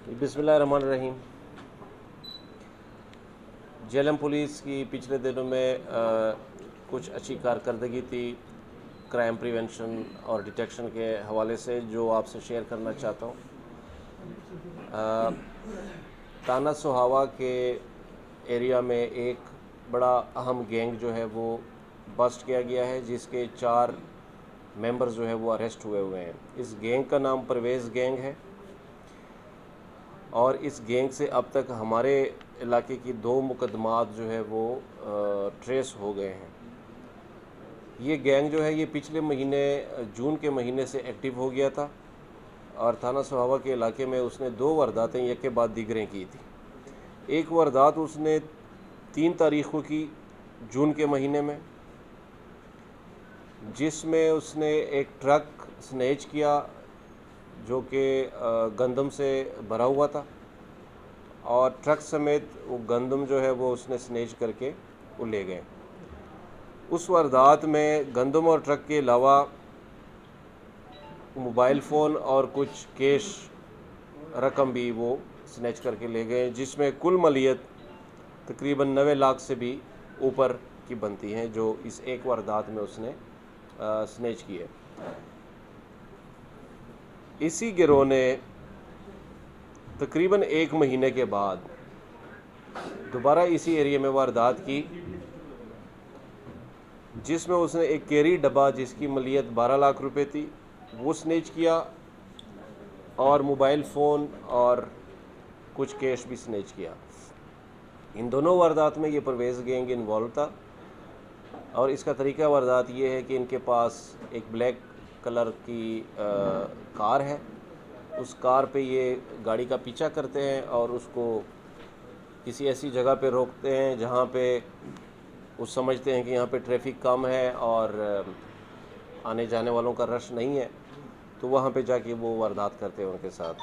बिस्मिल्लाहिर्रहमानिर्रहीम। JLM police की पिछले दिनों में कुछ अच्छी कारकर्दगी थी क्राइम प्रिवेंशन और डिटेक्शन के हवाले से, जो आपसे शेयर करना चाहता हूँ। ताना सुहावा के एरिया में एक बड़ा अहम गैंग जो है वो बस्ट किया गया है, जिसके 4 मेंबर्स जो है वो अरेस्ट हुए हैं। इस गैंग का नाम परवेज़ गैंग है और इस गैंग से अब तक हमारे इलाके की 2 मुकदमात जो है वो ट्रेस हो गए हैं। ये गैंग जो है ये पिछले महीने जून के महीने से एक्टिव हो गया था और थाना सुहावा के इलाके में उसने 2 वारदातें एक के बाद दीगरें की थी। एक वारदात उसने 3 तारीख को की जून के महीने में, जिसमें उसने एक ट्रक स्नैच किया जो कि गंदम से भरा हुआ था और ट्रक समेत वो गंदम जो है वो उसने स्नैच करके वो ले गए। उस वारदात में गंदम और ट्रक के अलावा मोबाइल फ़ोन और कुछ कैश रकम भी वो स्नैच करके ले गए, जिसमें कुल मलियत तकरीबन 90 लाख से भी ऊपर की बनती हैं, जो इस एक वारदात में उसने स्नैच की है। इसी गिरोह ने तकरीबन 1 महीने के बाद दोबारा इसी एरिया में वारदात की, जिसमें उसने एक कैरी डब्बा जिसकी मलियत 12 लाख रुपए थी वो स्नैच किया और मोबाइल फ़ोन और कुछ कैश भी स्नैच किया। इन दोनों वारदात में ये परवेज़ गैंग इन्वॉल्व था और इसका तरीका वारदात ये है कि इनके पास एक ब्लैक कलर की कार है। उस कार पे ये गाड़ी का पीछा करते हैं और उसको किसी ऐसी जगह पे रोकते हैं जहाँ पे वो समझते हैं कि यहाँ पे ट्रैफिक कम है और आने जाने वालों का रश नहीं है, तो वहाँ पे जाके वो वारदात करते हैं उनके साथ।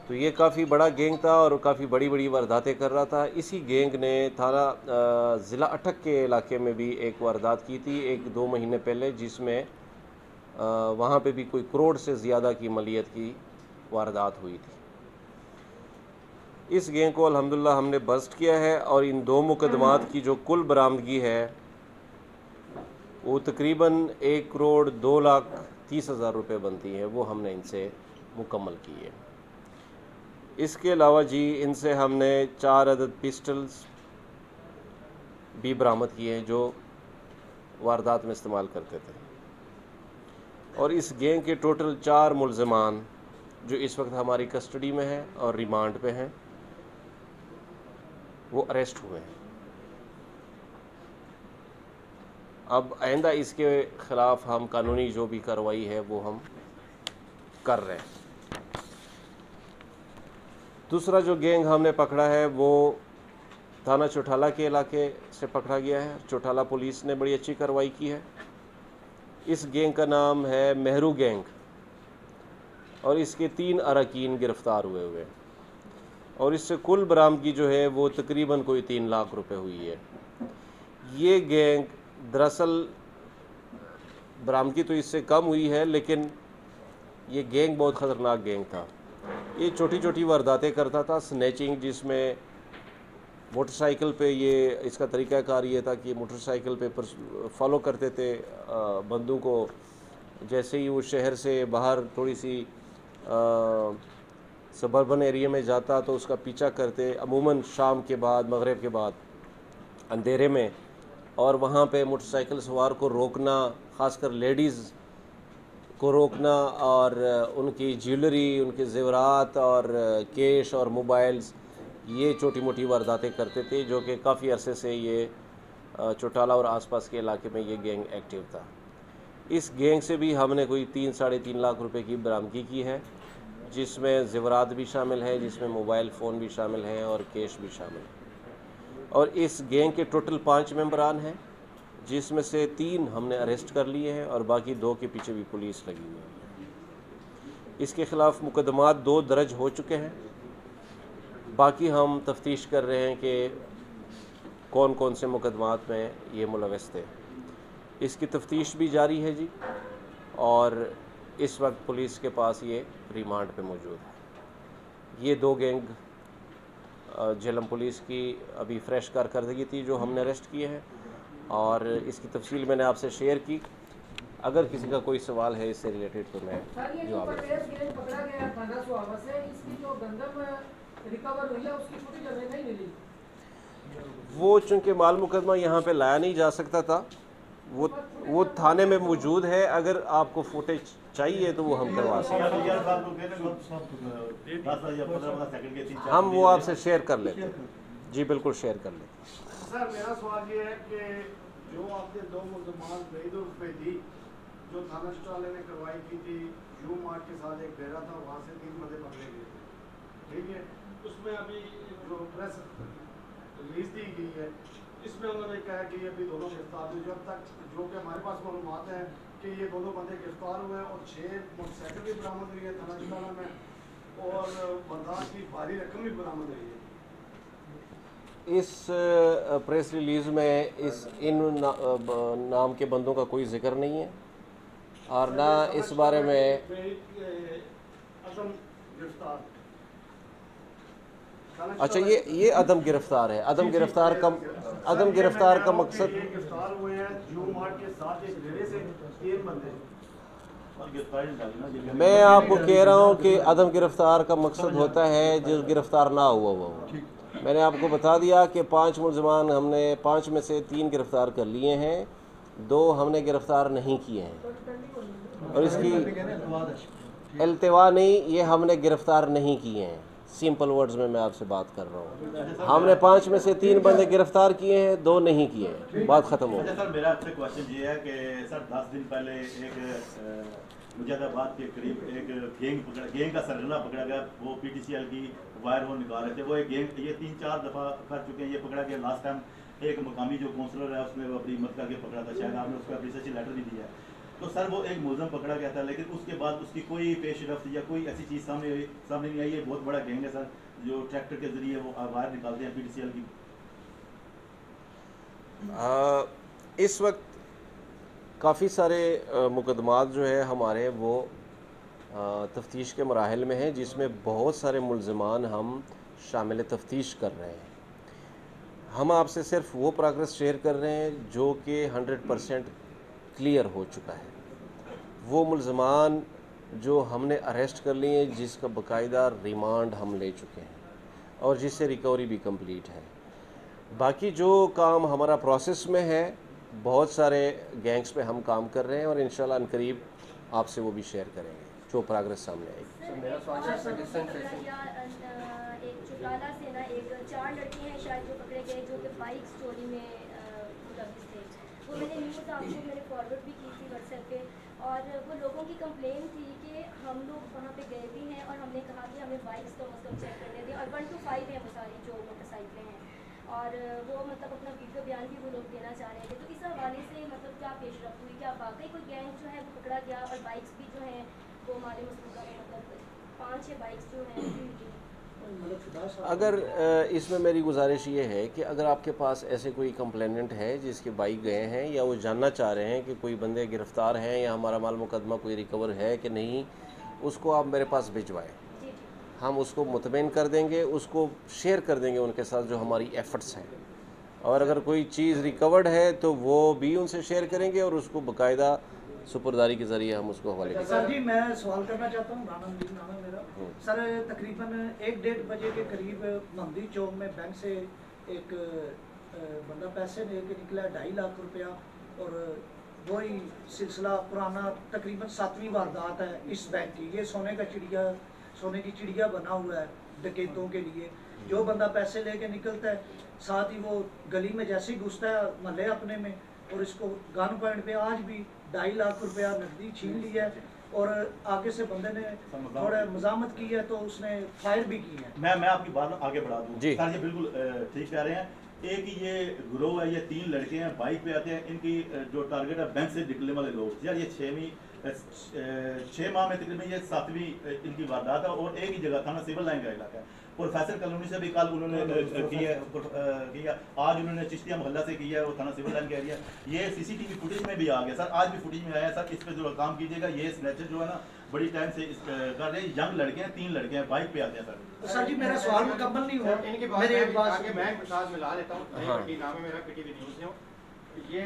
तो ये काफ़ी बड़ा गैंग था और काफ़ी बड़ी बड़ी वारदातें कर रहा था। इसी गैंग ने थाना ज़िला अटक के इलाके में भी एक वारदात की थी 1-2 महीने पहले, जिसमें वहाँ पे भी कोई करोड़ से ज़्यादा की मलियत की वारदात हुई थी। इस गैंग को अल्हम्दुलिल्लाह हमने बस्ट किया है और इन 2 मुकदमात की जो कुल बरामदगी है वो तकरीबन 1,02,30,000 रुपये बनती है, वो हमने इनसे मुकम्मल की है। इसके अलावा जी इनसे हमने 4 अदद पिस्टल्स भी बरामद किए हैं जो वारदात में इस्तेमाल करते थे और इस गैंग के टोटल 4 मुल्ज़िमान जो इस वक्त हमारी कस्टडी में हैं और रिमांड पे हैं, वो अरेस्ट हुए हैं। अब आइंदा इसके ख़िलाफ़ हम कानूनी जो भी कार्रवाई है वो हम कर रहे हैं। दूसरा जो गैंग हमने पकड़ा है वो थाना चौटाला के इलाके से पकड़ा गया है। चौटाला पुलिस ने बड़ी अच्छी कार्रवाई की है। इस गैंग का नाम है मेहरू गैंग और इसके 3 अरकान गिरफ़्तार हुए हैं और इससे कुल बरामदगी जो है वो तकरीबन कोई 3 लाख रुपए हुई है। ये गैंग दरअसल बरामदगी तो इससे कम हुई है, लेकिन ये गैंग बहुत ख़तरनाक गैंग था। ये छोटी छोटी वारदातें करता था, स्नैचिंग, जिसमें मोटरसाइकिल पे ये इसका तरीक़ाकार ये था कि मोटरसाइकिल पे फॉलो करते थे बंदों को। जैसे ही वो शहर से बाहर थोड़ी सी सबर्बन एरिया में जाता तो उसका पीछा करते, अमूमन शाम के बाद, मगरिब के बाद, अंधेरे में, और वहाँ पे मोटरसाइकिल सवार को रोकना, ख़ासकर लेडीज़ को रोकना और उनकी ज्वेलरी, उनके ज़ेवरात और कैश और मोबाइल्स, ये छोटी मोटी वारदातें करते थे, जो कि काफ़ी अरसे से ये चौटाला और आसपास के इलाके में ये गैंग एक्टिव था। इस गैंग से भी हमने कोई 3-3.5 लाख रुपए की बरामदगी की है, जिसमें ज़ेवरात भी शामिल है, जिसमें मोबाइल फ़ोन भी शामिल हैं और कैश भी शामिल है। और इस गैंग के टोटल 5 मेंबरान हैं, जिसमें से 3 हमने अरेस्ट कर लिए हैं और बाकी 2 के पीछे भी पुलिस लगी हुई है। इसके ख़िलाफ़ मुकदमात 2 दर्ज हो चुके हैं। बाकी हम तफ्तीश कर रहे हैं कि कौन कौन से मुकदमात में ये मुलव्वस थे। इसकी तफ्तीश भी जारी है जी, और इस वक्त पुलिस के पास ये रिमांड पे मौजूद है। ये 2 गैंग झेलम पुलिस की अभी फ्रेश कारकर्दगी थी जो हमने अरेस्ट किए हैं, और इसकी तफसील मैंने आपसे शेयर की। अगर किसी का कोई सवाल है इससे रिलेटेड तो मैं जवाब पकड़ा गया थाना सुहावा से, इसकी जो गंदम रिकवर हुई है उसकी फुटेज हमें नहीं मिली। वो चूँकि माल मुकदमा यहाँ पे लाया नहीं जा सकता था, वो थाने में मौजूद है। अगर आपको फुटेज चाहिए तो वो हम करवा सकते हैं, हम वो आपसे शेयर कर लेते हैं। जी बिल्कुल शेयर कर लेते हैं। सर मेरा सवाल ये है कि जो आपने 2 मुलजमान पे दी जो थाना स्टाले ने करवाई की थी, यू मार्ट के साथ एक डेरा था, वहाँ से 3 बंदे पकड़े गए थे, ठीक है। उसमें अभी जो प्रेस रिलीज दी गई है इसमें उन्होंने कहा कि ये भी दोनों गिरफ्तार हुए। जब तक जो कि हमारे पास मालूमात है कि ये दोनों बंदे गिरफ्तार हुए और 6 मोटरसाइकिल भी बरामद हुई है थाना स्टाला में, और बर्दाश्त की भारी रकम भी बरामद हुई है। इस प्रेस रिलीज़ में इन नाम के बंदों का कोई जिक्र नहीं है, और ना इस बारे में अच्छा ये अदम गिरफ्तार है। अदम गिरफ्तार का मकसद गिरफ्तार हुए हैं जू मार्ट के साथ एक डेरे से 3 बंदे। मैं आपको कह रहा हूँ कि अदम गिरफ्तार का मकसद होता है जो गिरफ्तार ना हुआ हो। मैंने आपको बता दिया कि 5 मुलजमान हमने 5 में से 3 गिरफ्तार कर लिए हैं, 2 हमने गिरफ्तार नहीं किए हैं, और इसकी अल्तवा नहीं, ये हमने गिरफ्तार नहीं किए हैं। सिंपल वर्ड्स में मैं आपसे बात कर रहा हूँ। हमने 5 में से 3 बंदे गिरफ्तार किए हैं, 2 नहीं किए हैं, बात ख़त्म हो गई। सर मेरा आपसे क्वेश्चन ये है कि सर 10 दिन पहले एक मुजादाबाद के करीब एक गैंग का सरगना पकड़ा गया। वो PTCL की वायर वो निकाल रहे थे। वो एक गैंग ये 3-4 दफ़ा कर चुके हैं, ये पकड़ा गया। लास्ट टाइम एक मकामी जो काउंसलर है उसने अपनी हिम्मत करके पकड़ा था, शायद आपने उसका रिसर्च लेटर भी दिया है। तो सर वो एक मुलजम पकड़ा गया था, लेकिन उसके बाद उसकी कोई पेशरफ्त या कोई ऐसी चीज़ सामने नहीं आई। ये बहुत बड़ा गैंग है सर, जो ट्रैक्टर के जरिए वो वायर निकालते हैं PTCL की। इस वक्त काफ़ी सारे मुकदमात जो है हमारे वो तफ्तीश के मराहल में हैं, जिसमें बहुत सारे मुलजमान हम शामिल तफ्तीश कर रहे हैं। हम आपसे सिर्फ वो प्रोग्रेस शेयर कर रहे हैं जो कि 100% क्लियर हो चुका है। वो मुलजमान जो हमने अरेस्ट कर लिए हैं, जिसका बाकायदा रिमांड हम ले चुके हैं और जिससे रिकवरी भी कंप्लीट है। बाकी जो काम हमारा प्रोसेस में है, बहुत सारे गैंग्स पे हम काम कर रहे हैं, और इंशाल्लाह अनकरीब आपसे वो भी शेयर करेंगे जो प्रोग्रेस सामने आएगी। एक चुटाला से ना 4 लड़के हैं शायद जो पकड़े गए, जो कि बाइक चोरी में मुलविस थे। वो मैंने न्यूज़ आपको मैंने फॉरवर्ड भी की थी व्हाट्सएप पे, और वो लोगों की कंप्लेन थी कि हम लोग वहाँ पे गए भी हैं और हमने कहा कि हमें बाइक्स कम अज़ कम चेक करने दें, और 1 to 5 हैं वो सारी जो मोटरसाइकिलें हैं, और वो मतलब अपना वीडियो बयान भी वो लोग देना चाह रहे थे। तो इस हवाले से मतलब क्या पेशरफ्त हुई, क्या वाकई कोई गैंग जो है वो पकड़ा गया, और बाइक्स भी जो हैं वो हमारे मसरूका में मतलब 5-6 बाइक्स जो हैं। अगर इसमें मेरी गुजारिश ये है कि अगर आपके पास ऐसे कोई कंप्लेनेंट है जिसके बाइक गए हैं, या वो जानना चाह रहे हैं कि कोई बंदे गिरफ़्तार हैं या हमारा माल मुकदमा कोई रिकवर है कि नहीं, उसको आप मेरे पास भिजवाएं, हम उसको मुतमईन कर देंगे, उसको शेयर कर देंगे उनके साथ जो हमारी एफ़र्ट्स हैं। और अगर कोई चीज़ रिकवर्ड है तो वो भी उनसे शेयर करेंगे, और उसको बाकायदा सुपुर्दारी के ज़रिए हम उसको हवाले करेंगे। सर जी मैं सवाल करना चाहता हूँ, राना नाम है मेरा। सर तकरीबन 1-1.5 बजे के करीब महमदी चौक में बैंक से एक बंदा पैसे लेके निकला 2.5 लाख रुपया, और वही सिलसिला पुराना तकरीबन 7वीं वारदात है इस बैंक की। ये सोने की चिड़िया बना हुआ है डकैतों के लिए। जो बंदा पैसे लेके निकलता है, साथ ही वो गली में जैसे ही घुसता है महल्ले अपने में, और इसको गन पॉइंट पे आज भी 2.5 लाख रुपया नकदी छीन लिया है, और आगे से बंदे ने थोड़ा मजामत की है तो उसने फायर भी की है। मैं आपकी बात आगे बढ़ा दूँ सर, ये बिल्कुल ठीक कह रहे हैं। एक ये ग्रोह है, ये 3 लड़के हैं, बाइक पे आते हैं। इनकी जो टारगेट है बैंक से निकलने वाले लोग। यार ये 6 माह में तकरीबन ये 7वीं इनकी वारदात है, और एक ही जगह थाना सिविल लाइन का इलाका है। प्रोफेसर कॉलोनी से भी कल उन्होंने किया, आज उन्होंने चिश्तिया मोहल्ला से किया है, वो थाना सिविल लाइन का एरिया। ये CCTV फुटेज में भी आ गया सर, आज भी फुटेज में आया सर। इस पर जो काम कीजिएगा, ये स्नैचर जो है ना बड़ी टाइम से इस कर रहे हैं। यंग लड़के हैं, 3 लड़के हैं, बाइक पे आते हैं सर। सर जी मेरा सवाल मुकम्मल नहीं हुआ, इनकी मेरे एक बात आगे मैं साथ मिला लेता हूँ। हाँ। नाम है मेरा PTV न्यूज़ न्यू। ये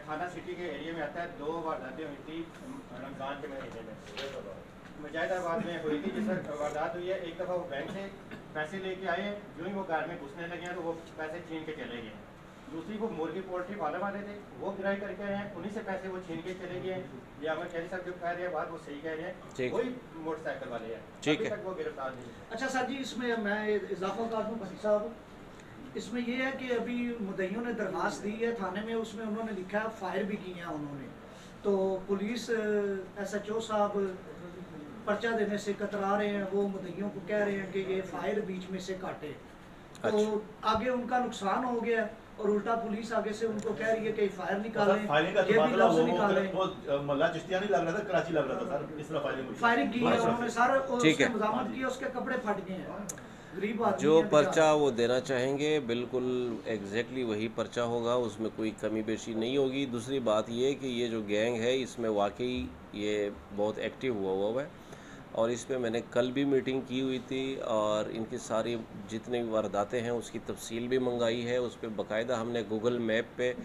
थाना सिटी के एरिया में आता है। 2 वारदातें हुई थी रमज़ान के महीने में, मुजाहिदाबाद में हुई थी जिसमें वारदात हुई है। एक दफ़ा वो बैंक से पैसे लेके आए, जो ही वो घर में घुसने लगे हैं तो वो पैसे छीन के चले गए। दूसरी वो मुर्गी पोल्ट्री फार्म वाले थे, वो गिराई करके आए हैं, उन्हीं से पैसे वो छीन के चले गए। ये अमर खैरी साहब जो कह रहे हैं बात वो सही कह रहे हैं, वही मोटरसाइकिल वाले हैं। ठीक अभी है। तक वो गिरफ्तार नहीं। अच्छा सर जी इसमें मैं इजाफा कर दूँ भट्टी साहब, इसमें ये है कि अभी मुद्दइयों ने दरख्वास्त दी है थाने में, उसमें उन्होंने लिखा है फायर भी किए हैं उन्होंने, तो पुलिस SHO साहब पर्चा देने से कतरा रहे हैं। वो मुद्दइयों को कह रहे हैं कि ये फायर बीच में से काटे, तो आगे उनका नुकसान हो गया और उल्टा पुलिस आगे से उनको कह रही है कि फायर निकालें, फायरिंग का ये भी लफ्ज निकालें। वो मल्ला चिश्तिया नहीं लग रहा था, कराची लग रहा था सर। इस तरह फायरिंग की है उन्होंने सर, ठीक है। उसने मजामत की, उसके कपड़े फट गए हैं। गरीब आदमी जो है पर्चा बेचारा। वो देना चाहेंगे बिल्कुल एग्जैक्टली वही पर्चा होगा, उसमें कोई कमी बेशी नहीं होगी। दूसरी बात ये कि ये जो गैंग है इसमें वाकई ये बहुत एक्टिव हुआ है और इस पे मैंने कल भी मीटिंग की हुई थी और इनकी सारी जितनी भी वारदातें हैं उसकी तफसील भी मंगाई है। उस पर बाकायदा हमने गूगल मैप पे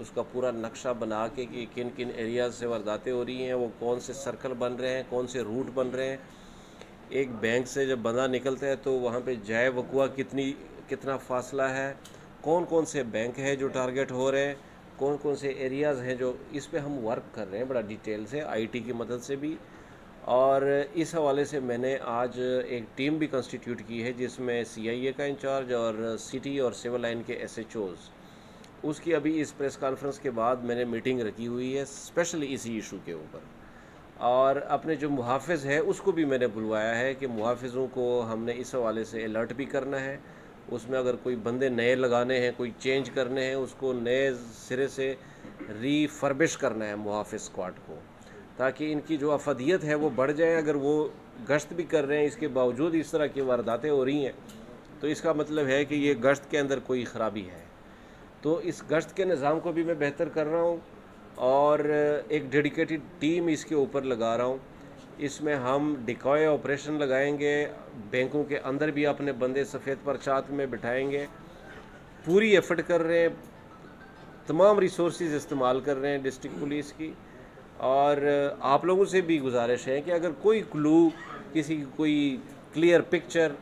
उसका पूरा नक्शा बना के कि किन किन एरियाज़ से वारदातें हो रही हैं, वो कौन से सर्कल बन रहे हैं, कौन से रूट बन रहे हैं। एक बैंक से जब बंदा निकलता है तो वहाँ पे जाए वकुआ कितना फ़ासला है, कौन कौन से बैंक है जो टारगेट हो रहे हैं, कौन कौन से एरियाज़ हैं जो, इस पे हम वर्क कर रहे हैं बड़ा डिटेल से IT की मदद से भी। और इस हवाले से मैंने आज एक टीम भी कंस्टिट्यूट की है जिसमें CIA का इंचार्ज और सिटी और सिविल लाइन के SHOs, उसकी अभी इस प्रेस कॉन्फ्रेंस के बाद मैंने मीटिंग रखी हुई है स्पेशली इसी इशू के ऊपर। और अपने जो मुहाफ़िज़ है उसको भी मैंने बुलवाया है कि मुहाफ़िज़ों को हमने इस हवाले से अलर्ट भी करना है। उसमें अगर कोई बंदे नए लगाने हैं, कोई चेंज करने हैं, उसको नए सिरे से रीफर्बिश करना है मुहाफ़िज़ स्क्वाड को, ताकि इनकी जो अफदियत है वो बढ़ जाए। अगर वो गश्त भी कर रहे हैं इसके बावजूद इस तरह की वारदातें हो रही हैं तो इसका मतलब है कि ये गश्त के अंदर कोई ख़राबी है। तो इस गश्त के निज़ाम को भी मैं बेहतर कर रहा हूँ और एक डेडिकेटेड टीम इसके ऊपर लगा रहा हूँ। इसमें हम डिकॉय ऑपरेशन लगाएंगे, बैंकों के अंदर भी अपने बंदे सफ़ेद परचात में बिठाएंगे, पूरी एफर्ट कर रहे हैं, तमाम रिसोर्सेज इस्तेमाल कर रहे हैं डिस्ट्रिक्ट पुलिस की। और आप लोगों से भी गुजारिश है कि अगर कोई क्लू, किसी की कोई क्लियर पिक्चर,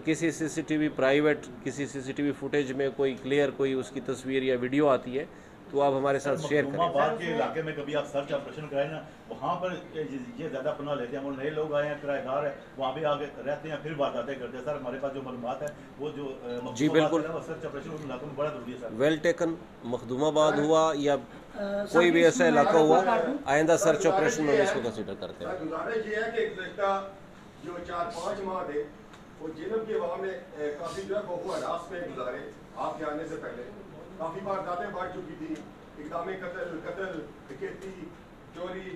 किसी CCTV प्राइवेट किसी CCTV फुटेज में कोई क्लियर कोई उसकी तस्वीर या वीडियो आती है तो आप हमारे साथ शेयर करें। मखदूमाबाद के इलाके में कभी आप सर्च ऑपरेशन कराए ना, वहाँ पर ये ज़्यादा पनाह लेते हैं। वो नए लोग आए हैं, किराएदार है, वहाँ भी आगे रहते हैं, फिर वारदातें करते हैं। सर हमारे पास जो मालूमात है वो जो जी बिल्कुल सर्च ऑपरेशन उन इलाकों में बड़ा जरूरी है सर। Well taken. मखदूमाबाद हुआ या कोई भी ऐसा इलाका हुआ, आइंदा सर्च ऑपरेशन में इसको कंसिडर करते हैं। गुजारिश ये है कि गुज़श्ता जो 4-5 माह थे वो जिन्हों के वहाँ में काफ़ी जो है खौफ हरास में गुजारे। आपके आने से पहले काफ़ी वारदातें बढ़ चुकी थी, इक़दाम कत्ल, डकैती, चोरी,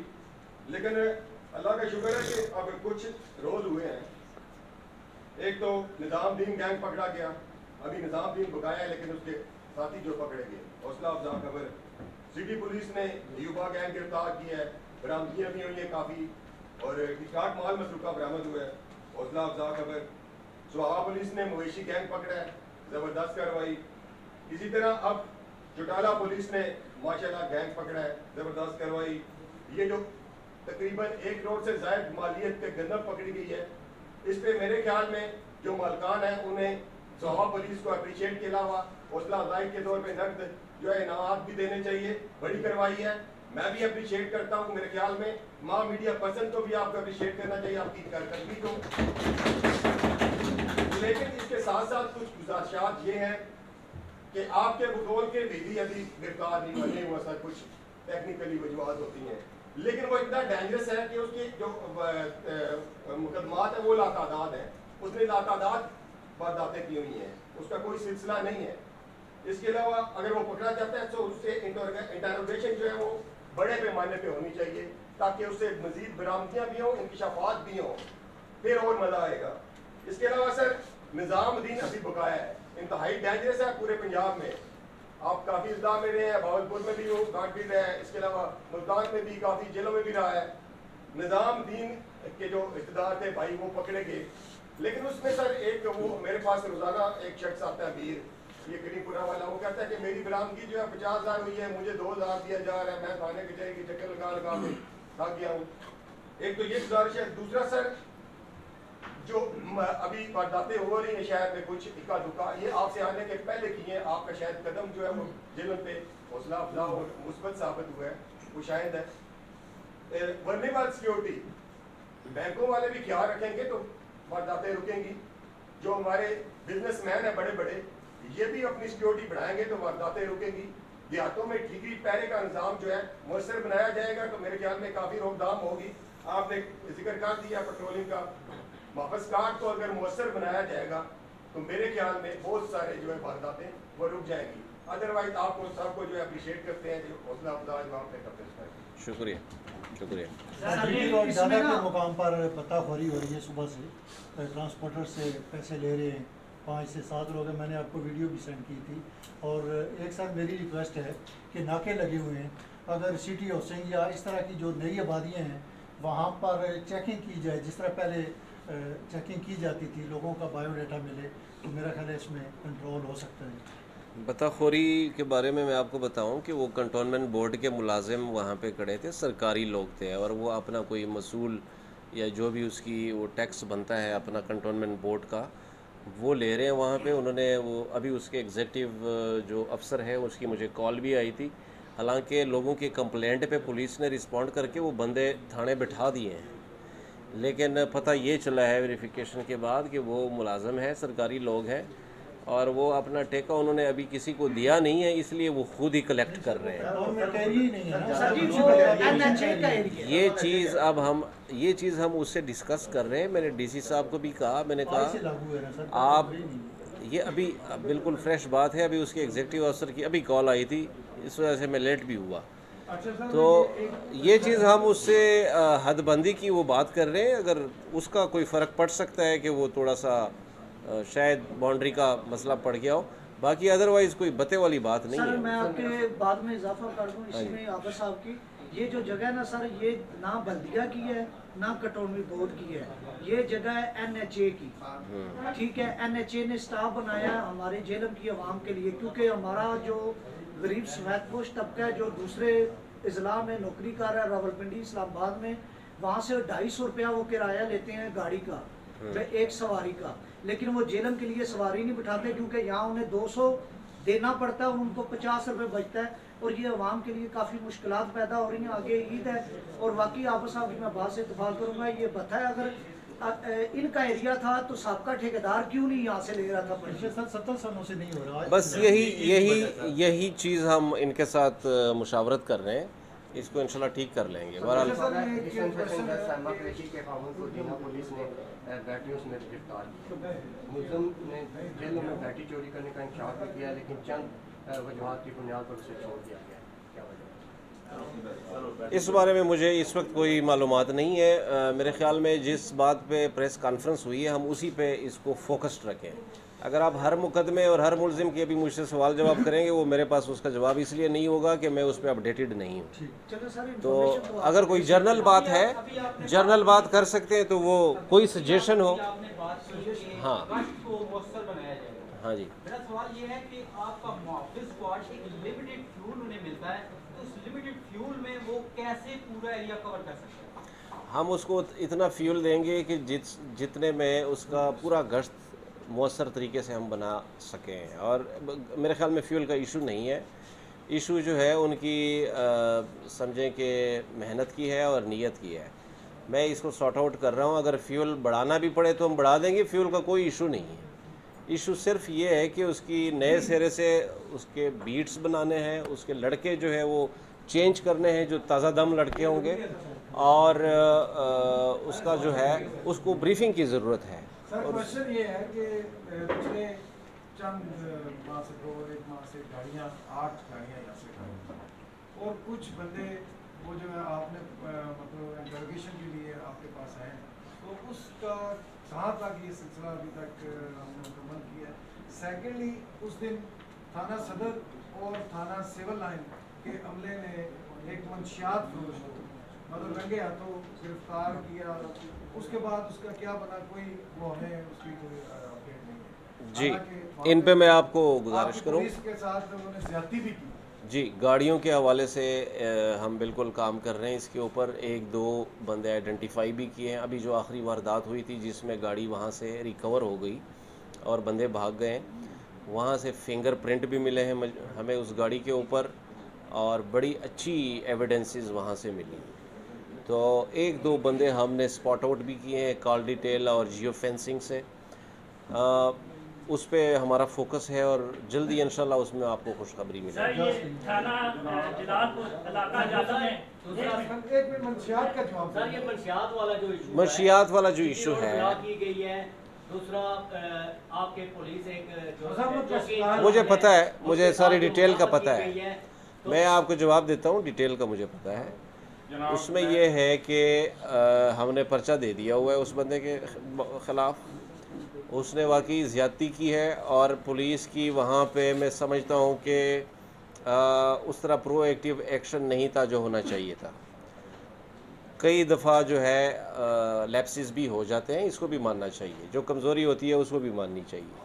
लेकिन अल्लाह का शुक्र है कि अब कुछ रोज़ हुए हैं। एक तो निज़ामुद्दीन गैंग पकड़ा गया, अभी निज़ामुद्दीन बकाया है लेकिन उसके साथी जो पकड़े गए, हौसला अफजा खबर। सिटी पुलिस ने युवा गैंग गिरफ्तार किया है, बरामदगियाँ भी हुई हैं काफ़ी और टिकाट माल मसरूका बरामद हुआ है, हौसला अफजा खबर। सुहावा पुलिस ने मवेशी गैंग पकड़ा है, ज़बरदस्त कार्रवाई। इसी तरह अब चौटाला पुलिस ने माशाल्लाह गैंग पकड़ा है, ज़बरदस्त कार्रवाई। ये जो तकरीबन 1 करोड़ से ज़ायद मालियत के गंदम पकड़ी गई है, इस पे मेरे ख्याल में जो मालकान हैं उन्हें सुहावा पुलिस को अप्रिशिएट के अलावा हौसला अफजाई के तौर पर नकद जो है इनामात भी देने चाहिए। बड़ी कार्रवाई है, मैं भी अप्रिशिएट करता हूँ। मेरे ख्याल में माँ मीडिया पर्सन को भी आपको अप्रिशिएट करना चाहिए आपकी कारकर्दगी को। लेकिन इसके साथ साथ कुछ गुजारिशात ये हैं कि आपके बकौल के विधि अभी गिरफ्तार नहीं हुआ सर, कुछ टेक्निकली वजूहत होती हैं, लेकिन वो इतना डेंजरस है कि उसकी जो मुकदमात है वो लातादाद है। उसने लातादाद वारदातें की हुई हैं, उसका कोई सिलसिला नहीं है। इसके अलावा अगर वो पकड़ा जाता है तो उससे इंटरोगेशन जो है वो बड़े पैमाने पे होनी चाहिए ताकि उससे मजीद बरामदियाँ भी हों, इंकशाफात भी हों, फिर और मज़ा आएगा। इसके अलावा सर निज़ामुद्दीन अभी बकाया है, इंतहाई डेंजरस है पूरे पंजाब में। आप काफ़ी इस्लाम में रहे हैं, भावलपुर में भी वो गांठ भी रहे हैं, इसके अलावा मुल्तान में भी काफ़ी जेलों में भी रहा है। निज़ामुद्दीन के जो रिश्तेदार थे भाई वो पकड़े गए। लेकिन उसमें सर एक वो मेरे पास रोजाना एक शख्स आता है मीर, ये करीमपुरा वाला, वो कहता है कि मेरी बरामदगी जो है 50,000 हुई है, मुझे 2,000 दिया जा रहा है, मैं थाने के जाएगी चक्कर लगा लगा के थक गया हूँ। एक तो ये गुजारिश है। दूसरा सर जो अभी वारदातें हो रही हैं शहर में कुछ इक्का दुक्का, ये आपसे आने के पहले की हैं, आपका शायद कदम जो है वो जेलों पे हौसला अफजा और मुस्बत साबित हुआ है, वो शायद है। वर्नेबल सिक्योरिटी बैंकों वाले भी ख्याल रखेंगे तो वारदातें रुकेंगी। जो हमारे बिजनेसमैन हैं बड़े बड़े, ये भी अपनी सिक्योरिटी बढ़ाएंगे तो वारदातें रुकेंगी। देहातों में ठीकरी पहरे का निज़ाम जो है मुयसर बनाया जाएगा तो मेरे ख्याल में काफ़ी रोकथाम होगी। आपने जिक्र कर दिया पेट्रोलिंग का, वापस काट को अगर मुयसर बनाया जाएगा तो मेरे ख्याल में बहुत सारे जो है वारदातें वो रुक जाएंगी। अदरवाइज आपको सबको जो है अप्रिशिएट करते हैं जो हौसला अफजा जो आपने करते हैं। शुक्रिया शुक्रिया। ज़्यादा के मुकाम पर पताखोरी हो रही है, सुबह से ट्रांसपोर्टर से पैसे ले रहे हैं, 5 से 7 लोग हैं। मैंने आपको वीडियो भी सेंड की थी। और एक साथ मेरी रिक्वेस्ट है कि नाके लगे हुए हैं, अगर सिटी हाउसिंग या इस तरह की जो नई आबादियाँ हैं वहाँ पर चेकिंग की जाए, जिस तरह पहले चेकिंग की जाती थी, लोगों का बायोडाटा मिले, तो मेरा ख्याल है इसमें कंट्रोल हो सकता है। बताखोरी के बारे में मैं आपको बताऊं कि वो कंटोनमेंट बोर्ड के मुलाजिम वहाँ पे खड़े थे, सरकारी लोग थे, और वो अपना कोई मसूल या जो भी उसकी वो टैक्स बनता है अपना कंटोनमेंट बोर्ड का वो ले रहे हैं वहाँ पे। उन्होंने वो अभी उसके एग्जीक्यूटिव जो अफसर है उसकी मुझे कॉल भी आई थी। हालांकि लोगों की कंप्लेंट पे पुलिस ने रिस्पॉन्ड करके वो बंदे थाने बिठा दिए हैं, लेकिन पता ये चला है वेरिफिकेशन के बाद कि वो मुलाजिम है, सरकारी लोग हैं, और वो अपना टेका उन्होंने अभी किसी को दिया नहीं है, इसलिए वो खुद ही कलेक्ट कर रहे हैं। ये चीज़ हम उससे डिस्कस कर रहे हैं। मैंने डीसी साहब को भी कहा, मैंने कहा आप ये अभी बिल्कुल फ्रेश बात है, अभी उसके एग्जीक्यूटिव अफसर की अभी कॉल आई थी, इस वजह से मैं लेट भी हुआ। तो ये चीज़ हम उससे हदबंदी की वो बात कर रहे हैं। अगर उसका कोई फ़र्क पड़ सकता है कि वो थोड़ा सा शायद बाउंड्री का मसला पड़ गया हो, बाकी अदरवाइज़ कोई बते वाली बात नहीं सर, है। मैं आपके बाद में इजाफा कर दूं इसमें आबा साहब की, ये जो जगह है ना सर, ये ना बल्दिया की है ना कंटोनमेंट बोर्ड की है, ये जगह है NHA की। ठीक है, NHA ने स्टाफ बनाया है हमारे जेलम की आवाम के लिए, क्योंकि हमारा जो गरीब सफेदपोश तबका है जो दूसरे अजला में नौकरी कर रहा है, रावलपिंडी इस्लामाबाद में, वहाँ से 250 रुपया वो किराया लेते हैं गाड़ी का एक सवारी का, लेकिन वो जेलम के लिए सवारी नहीं बिठाते क्योंकि यहाँ उन्हें 200 देना पड़ता है और उनको 50 रुपये बचता है, और ये आवाम के लिए काफ़ी मुश्किलात पैदा हो रही हैं। आगे ईद है और वाकई आप साहब की मैं बात से इत्तेफाक करूँगा, ये बताया अगर इनका एरिया था तो सबका ठेकेदार क्यों नहीं यहाँ से ले रहा था? पिछले 70 सालों से नहीं हो रहा। बस यही चीज़ हम इनके साथ मुशावरत कर रहे हैं, इसको इंशाल्लाह ठीक कर लेंगे। बहरहाल पुलिस ने बैटरियों में गिरफ्तार किया, मुलजिम ने जेलों में बैटरी चोरी करने का इंकशाफ भी किया, लेकिन चंद वजूहात की बुनियाद पर उसे छोड़ दिया गया। क्या वजह? इस बारे में मुझे इस वक्त कोई मालूमात नहीं है। मेरे ख्याल में जिस बात पे प्रेस कॉन्फ्रेंस हुई है हम उसी पे इसको फोकस्ड रखें। अगर आप हर मुकदमे और हर मुलजिम के भी मुझसे सवाल जवाब करेंगे, वो मेरे पास उसका जवाब इसलिए नहीं होगा कि मैं उस पर अपडेटेड नहीं हूँ। तो अगर कोई जर्नल बात है, जर्नल बात कर सकते हैं, तो वो कोई सजेशन हो। हाँ हाँ जी, मेरा सवाल ये है कि आपका मुआफ़िज़ स्क्वाड एक लिमिटेड फ्यूल उन्हें मिलता है, तो उस लिमिटेड फ्यूल में वो कैसे पूरा एरिया कवर कर सकते हैं? हम उसको इतना फ्यूल देंगे कि जितने में उसका पूरा गश्त मौसर तरीके से हम बना सकें। और मेरे ख्याल में फ्यूल का इशू नहीं है, इशू जो है उनकी समझें कि मेहनत की है और नीयत की है। मैं इसको सॉर्ट आउट कर रहा हूँ। अगर फ्यूल बढ़ाना भी पड़े तो हम बढ़ा देंगे, फ्यूल का कोई इशू नहीं है। इशू सिर्फ ये है कि उसकी नए सिरे से उसके बीट्स बनाने हैं, उसके लड़के जो है वो चेंज करने हैं, जो ताज़ा दम लड़के होंगे, और उसका जो है उसको ब्रीफिंग की ज़रूरत है। सर, क्वेश्चन ये है कि पिछले चंद माह से 1 माह से 8 गाड़ियाँ यहाँ से खड़ी, और कुछ बंदे वो जो है आपने मतलब इंटरोगेशन के लिए आपके पास आए, तो उसका कहाँ तक ये सिलसिला अभी तक हमने मुकम्मल किया है? सेकेंडली, उस दिन थाना सदर और थाना सिविल लाइन के अमले ने एक मंशियात फरोश को मतलब रंगे हाथों गिरफ्तार किया, उसके बाद उसका क्या बना, कोई वो हमें उसकी कोई अपडेट नहीं है। जी, हालांकि इन पे मैं आपको गुजारिश आपकी करूँ। पुलिस के साथ उन्होंने ज्यादती भी की। जी, गाड़ियों के हवाले से हम बिल्कुल काम कर रहे हैं इसके ऊपर। 1-2 बंदे आइडेंटिफाई भी किए हैं। अभी जो आखिरी वारदात हुई थी जिसमें गाड़ी वहाँ से रिकवर हो गई और बंदे भाग गए, वहाँ से फिंगरप्रिंट भी मिले हैं हमें उस गाड़ी के ऊपर, और बड़ी अच्छी एविडेंसेस वहाँ से मिली। तो 1-2 बंदे हमने स्पॉट आउट भी किए हैं कॉल डिटेल और जियो फेंसिंग से। उस पे हमारा फोकस है और जल्दी इंशाल्लाह उसमें आपको खुशखबरी मिलेगी। सर, ये थाना जलालपुर इलाका जाता है एक मिनट मंशियात का जवाब सर, ये मंशियात वाला जो इशू मंशियात वाला जो इशू है, की गई है, दूसरा आपके पुलिस एक मुझे पता है, मुझे सारी डिटेल का पता है, मैं आपको जवाब देता हूँ, डिटेल का मुझे पता है। उसमें ये है कि हमने पर्चा दे दिया हुआ है उस बंदे के ख़िलाफ़, उसने वाकई ज़्यादती की है और पुलिस की वहाँ पे मैं समझता हूँ कि उस तरह प्रोएक्टिव एक्शन नहीं था जो होना चाहिए था। कई दफ़ा जो है लैप्सेस भी हो जाते हैं, इसको भी मानना चाहिए। जो कमज़ोरी होती है उसको भी माननी चाहिए,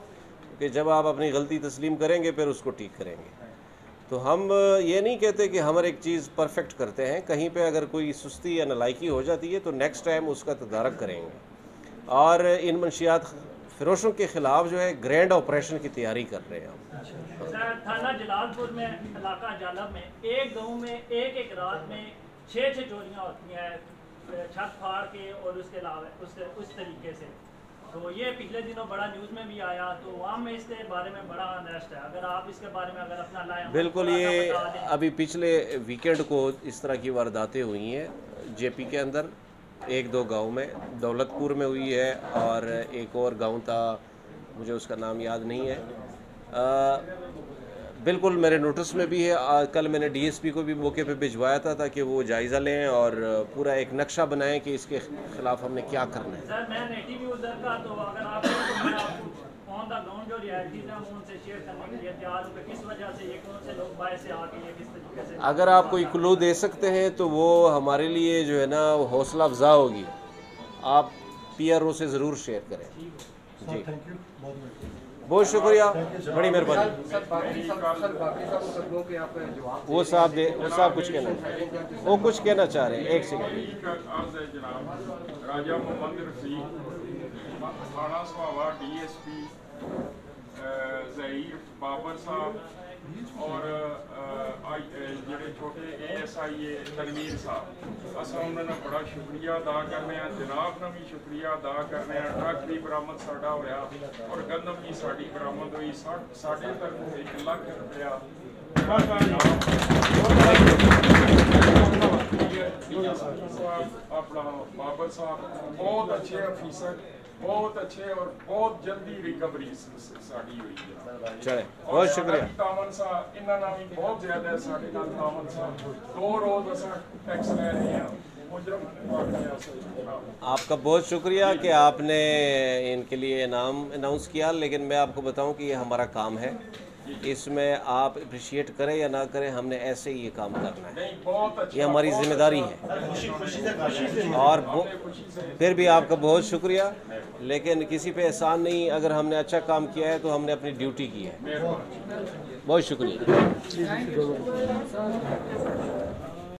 क्योंकि जब आप अपनी गलती तस्लीम करेंगे फिर उसको ठीक करेंगे। तो हम ये नहीं कहते कि हम हर एक चीज़ परफेक्ट करते हैं, कहीं पे अगर कोई सुस्ती या नालायकी हो जाती है तो नेक्स्ट टाइम उसका तदारक करेंगे। और इन मंशियात फिरोशों के ख़िलाफ़ जो है ग्रैंड ऑपरेशन की तैयारी कर रहे हैं हम। सर, थाना जलालपुर में इलाका जालब में एक गांव में एक रात में 6 चोरियां होती हैं, छत फाड़ के और उसके अलावा उस तरीके से। तो ये पिछले दिनों बड़ा न्यूज़ में भी आया, तो वहाँ में इसके बारे में बड़ा अनरेस्ट है। अगर आप इसके बारे में अगर अपना लाएं। बिल्कुल, ये अभी पिछले वीकेंड को इस तरह की वारदातें हुई हैं जेपी के अंदर, 1-2 गांव में, दौलतपुर में हुई है और एक और गांव था, मुझे उसका नाम याद नहीं है। बिल्कुल मेरे नोटिस में भी है। कल मैंने डीएसपी को भी मौके पे भिजवाया था ताकि वो जायज़ा लें और पूरा एक नक्शा बनाएं कि इसके ख़िलाफ़ हमने क्या करना है। सर, मैं नेटिव यूज़र का, तो अगर आप ऑन द ग्राउंड जो रियलिटीज़ हैं वो उनसे शेयर करने के लिए तैयार हूँ। किस वजह से ये कौन से लोग बाहर से आके ये किस तरीके से, अगर आप कोई क्लू दे सकते हैं तो वो हमारे लिए जो है ना हौसला अफजा होगी। आप PRO से ज़रूर शेयर करें। जी, थैंक यू, बहुत शुक्रिया, बड़ी मेहरबानी। वो साहब कुछ कहना, वो कुछ कहना चाह रहे हैं, एक सेकंड। राजा मोहम्मद रफीक, थाना स्वावा, DSP ज़हीर बाबर साहब और ਜਿਹੜੇ छोटे ASI तनवीर साहब, अस उन्होंने बड़ा शुक्रिया अदा करने, जनाब का भी शुक्रिया अदा करने। ट्रक भी बरामद साड़ा होया और गंदम भी साड़ी बरामद हुई, साढ़े तरफ 1 लाख रुपया। अपना बाबर साहब बहुत अच्छे अफीसर, बहुत अच्छे और बहुत जल्दी रिकवरी साड़ी हुई है। चले, बहुत शुक्रिया। तामन साहब इन्हों नाल भी बहुत ज्यादा साढ़े नाल तामन साहब 2 रोज अस टैक्स ले रहे हैं। आपका बहुत शुक्रिया कि आपने इनके लिए इनाम अनाउंस किया, लेकिन मैं आपको बताऊं कि ये हमारा काम है, इसमें आप अप्रिशिएट करें या ना करें, हमने ऐसे ही ये काम करना है, ये हमारी जिम्मेदारी है। और फिर भी आपका बहुत शुक्रिया, लेकिन किसी पे एहसान नहीं। अगर हमने अच्छा काम किया है तो हमने अपनी ड्यूटी की है। बहुत शुक्रिया।